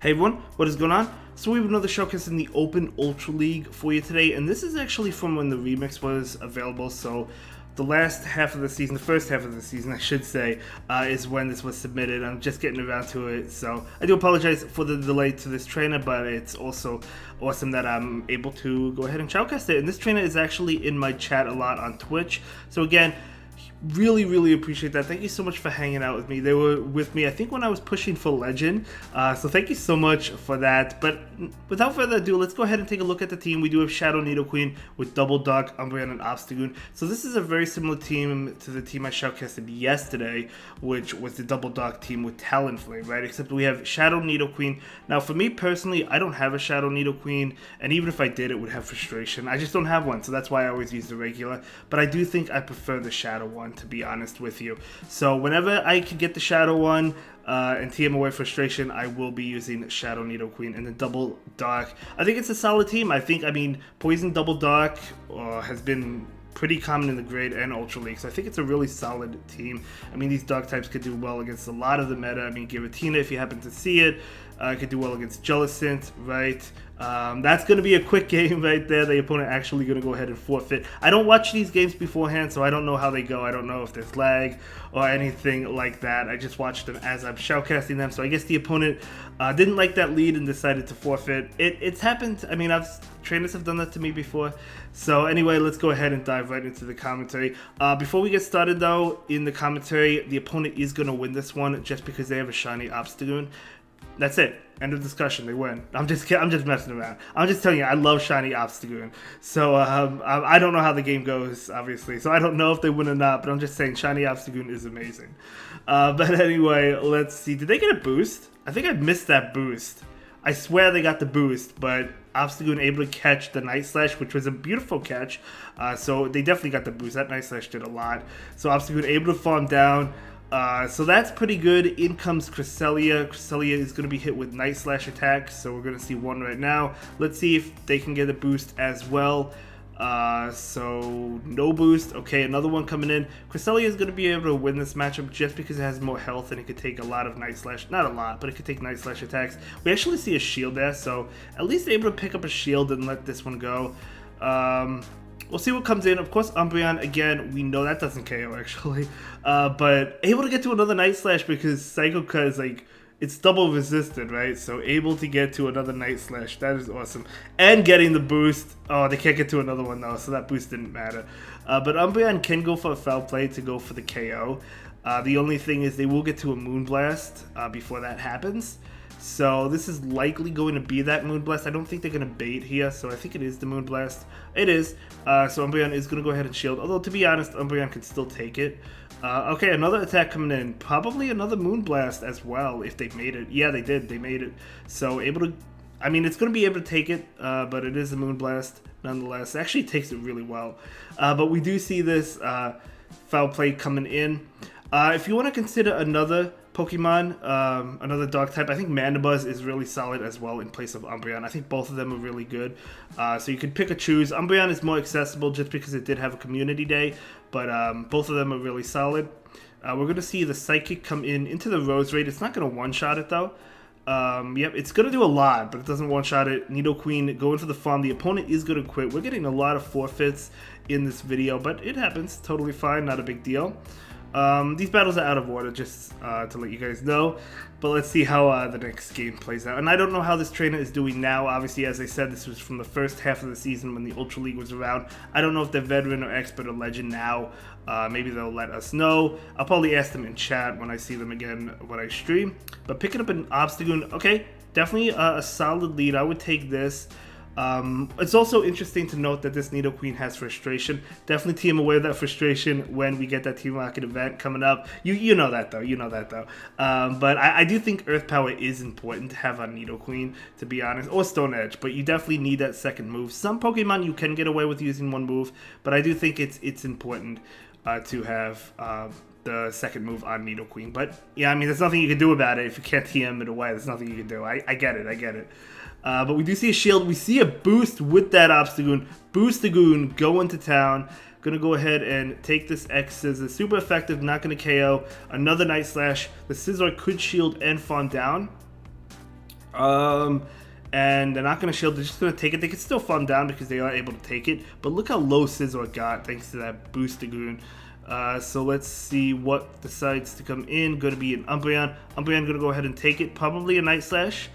Hey everyone, what is going on? So we have another showcase in the Open Ultra League for you today, and this is actually from when the remix was available, so the last half of the season, the first half of the season I should say, is when this was submitted. I'm just getting around to it, so I do apologize for the delay to this trainer, but it's also awesome that I'm able to go ahead and showcase it. And this trainer is actually in my chat a lot on Twitch, so again, really appreciate that. Thank you so much for hanging out with me. They were with me I think when I was pushing for Legend, so thank you so much for that. But without further ado, let's go ahead and take a look at the team. We do have Shadow Nidoqueen with Double Dark, Umbreon, and Obstagoon. So this is a very similar team to the team I showcasted yesterday, which was the Double Dark team with Talonflame, right? Except we have Shadow Nidoqueen. Now for me personally, I don't have a Shadow Nidoqueen, and even if I did, it would have Frustration. I just don't have one, so that's why I always use the regular. But I do think I prefer the Shadow one, to be honest with you. So whenever I can get the Shadow one and TM away Frustration, I will be using Shadow Nidoqueen and the Double Dark. I think it's a solid team. I mean, Poison Double Dark has been pretty common in the Grade and Ultra League, so I think it's a really solid team. I mean, these Dark types could do well against a lot of the meta. I mean, Giratina, if you happen to see it, could do well against Jellicent, right? That's going to be a quick game right there. The opponent actually going to go ahead and forfeit. I don't watch these games beforehand, so I don't know how they go. I don't know if there's lag or anything like that. I just watched them as I'm shoutcasting them, so I guess the opponent didn't like that lead and decided to forfeit. It's happened. I mean, trainers have done that to me before. So anyway, let's go ahead and dive right into the commentary. Before we get started though, in the commentary, the opponent is going to win this one just because they have a shiny Obstagoon. That's it. End of discussion. They win. I'm just messing around. I'm just telling you, I love shiny Obstagoon. So I don't know how the game goes, obviously. So I don't know if they win or not. But I'm just saying, shiny Obstagoon is amazing. But anyway, let's see. Did they get a boost? I think I missed that boost. I swear they got the boost, but Obstagoon able to catch the Night Slash, which was a beautiful catch. So they definitely got the boost. That Night Slash did a lot. So Obstagoon able to farm down. So that's pretty good. In comes Cresselia. Cresselia is going to be hit with Night Slash attacks, so we're going to see one right now. Let's see if they can get a boost as well. So no boost. Okay, another one coming in. Cresselia is going to be able to win this matchup just because it has more health and it could take a lot of Night Slash. Not a lot, but it could take Night Slash attacks. We actually see a shield there, so at least able to pick up a shield and let this one go. We'll see what comes in. Of course, Umbreon, again, we know that doesn't KO, actually. But able to get to another Night Slash because Psycho-Cut is, like, it's double resisted, right? So able to get to another Night Slash. That is awesome. And getting the boost. Oh, they can't get to another one, though, so that boost didn't matter. But Umbreon can go for a Foul Play to go for the KO. The only thing is they will get to a Moonblast before that happens. So this is likely going to be that Moonblast. I don't think they're going to bait here, so I think it is the Moonblast. It is. So Umbreon is going to go ahead and shield. Although, to be honest, Umbreon can still take it. Okay, another attack coming in. Probably another Moonblast as well, if they made it. Yeah, they did. They made it. So able to... I mean, it's going to be able to take it, but it is a Moonblast nonetheless. It actually takes it really well. But we do see this Foul Play coming in. If you want to consider another Pokemon, another Dark type, I think Mandibuzz is really solid as well in place of Umbreon. I think both of them are really good. So you could pick a choose. Umbreon is more accessible just because it did have a community day, but both of them are really solid. We're going to see the Psychic come into the Rose Raid. It's not going to one-shot it though. Yep, it's going to do a lot, but it doesn't one-shot it. Nidoqueen going for the farm. The opponent is going to quit. We're getting a lot of forfeits in this video, but it happens. Totally fine, not a big deal. These battles are out of order, just to let you guys know. But let's see how the next game plays out. And I don't know how this trainer is doing now. Obviously, as I said, this was from the first half of the season when the Ultra League was around. I don't know if they're veteran or expert or legend now. Maybe they'll let us know. I'll probably ask them in chat when I see them again when I stream. But picking up an Obstagoon, okay, definitely a solid lead. I would take this. It's also interesting to note that this Nidoqueen has Frustration. Definitely team away with that Frustration when we get that Team Rocket event coming up. You know that though. You know that though. But I do think Earth Power is important to have on Nidoqueen, to be honest, or Stone Edge. But you definitely need that second move. Some Pokemon you can get away with using one move, but I do think it's important to have the second move on Nidoqueen. But yeah, I mean, there's nothing you can do about it if you can't TM it away. There's nothing you can do. I get it. But we do see a shield. We see a boost with that Obstagoon. Boostagoon going to town. Going to go ahead and take this X Scissor. Super effective, not going to KO. Another Night Slash. The Scizor could shield and farm down. And they're not going to shield, they're just going to take it. They can still farm down because they are able to take it. But look how low Scizor got thanks to that boost Agoon. So let's see what decides to come in. Going to be an Umbreon. Umbreon going to go ahead and take it. Probably a Night Slash.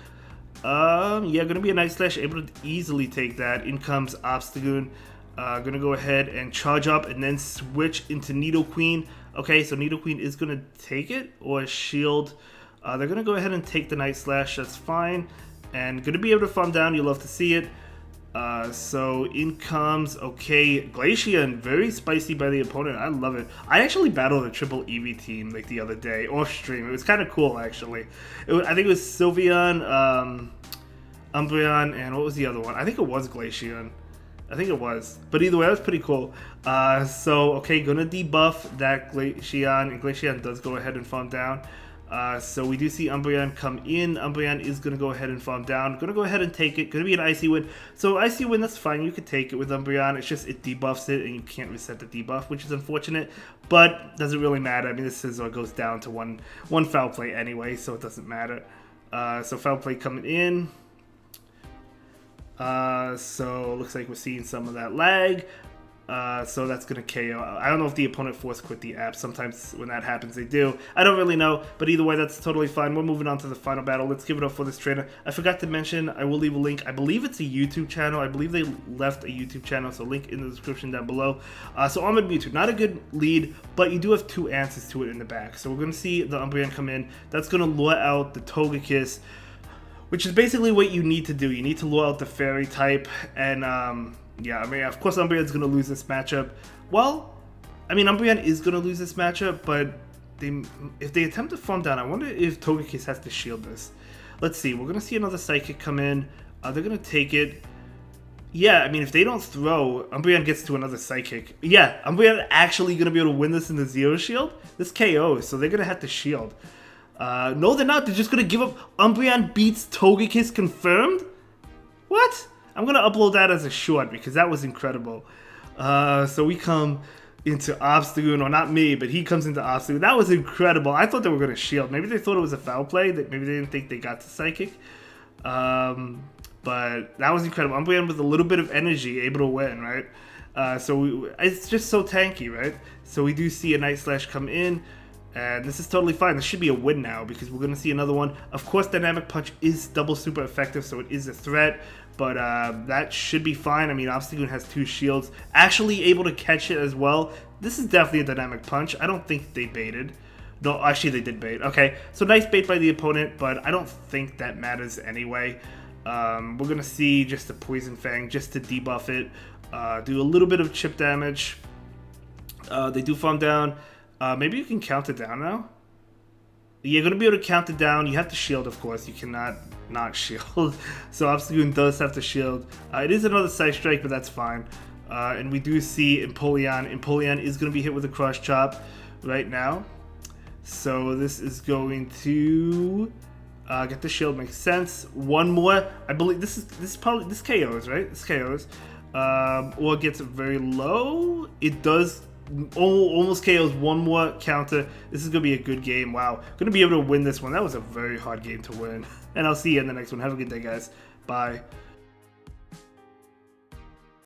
Yeah, going to be a Night Slash. Able to easily take that. In comes Obstagoon. Going to go ahead and charge up and then switch into Nidoqueen. Okay, so Nidoqueen is going to take it or shield. They're going to go ahead and take the Night Slash. That's fine. And going to be able to farm down. You'll love to see it. So in comes, okay, Glaceon, very spicy by the opponent. I love it. I actually battled a triple EV team like the other day off stream. It was kind of cool actually. I think it was Sylveon, Umbreon, and what was the other one? I think it was Glaceon. I think it was. But either way, that was pretty cool. So, okay, gonna debuff that Glaceon, and Glaceon does go ahead and farm down. So we do see Umbreon come in. Umbreon is going to go ahead and farm down. Going to go ahead and take it. Going to be an Icy Wind. So Icy Wind, that's fine. You could take it with Umbreon. It's just it debuffs it, and you can't reset the debuff, which is unfortunate. But doesn't really matter. I mean, this Scizor goes down to one Foul Play anyway, so it doesn't matter. So Foul Play coming in. So looks like we're seeing some of that lag. So that's going to KO. I don't know if the opponent force quit the app. Sometimes when that happens, they do. I don't really know, but either way, that's totally fine. We're moving on to the final battle. Let's give it up for this trainer. I forgot to mention, I will leave a link. I believe it's a YouTube channel. I believe they left a YouTube channel, so link in the description down below. So Armored Mewtwo, not a good lead, but you do have two answers to it in the back. So we're going to see the Umbreon come in. That's going to lure out the Togekiss, which is basically what you need to do. You need to lure out the Fairy type, and yeah, I mean, of course Umbreon's going to lose this matchup. Well, I mean, Umbreon is going to lose this matchup, but if they attempt to farm down, I wonder if Togekiss has to shield this. Let's see. We're going to see another Psychic come in. They're going to take it. Yeah, I mean, if they don't throw, Umbreon gets to another Psychic. Yeah, Umbreon actually going to be able to win this in the Zero Shield. This KOs, so they're going to have to shield. No, they're not. They're just going to give up. Umbreon beats Togekiss confirmed? What? I'm going to upload that as a short because that was incredible. So we come into Obstagoon, or not me, but he comes into Obstagoon. That was incredible. I thought they were going to shield. Maybe they thought it was a foul play. Maybe they didn't think they got the Psychic. But that was incredible. Umbreon with a little bit of energy, able to win, right? So it's just so tanky, right? So we do see a Night Slash come in. And this is totally fine. This should be a win now because we're going to see another one. Of course, Dynamic Punch is double super effective, so it is a threat. But that should be fine. I mean, Obstagoon has two shields. Actually able to catch it as well. This is definitely a Dynamic Punch. I don't think they baited. No, actually they did bait. Okay, so nice bait by the opponent, but I don't think that matters anyway. We're going to see just a Poison Fang just to debuff it. Do a little bit of chip damage. They do farm down. Maybe you can count it down now. You're going to be able to count it down. You have to shield, of course. You cannot not shield. So Obstagoon does have to shield. It is another Side Strike, but that's fine. And we do see Empoleon. Empoleon is going to be hit with a Cross Chop right now. So this is going to get the shield. Makes sense. One more. I believe this KOs, right? This KOs. Or gets very low. It does almost KOs. One more counter. This is going to be a good game. Wow. Going to be able to win this one. That was a very hard game to win. And I'll see you in the next one. Have a good day, guys. Bye.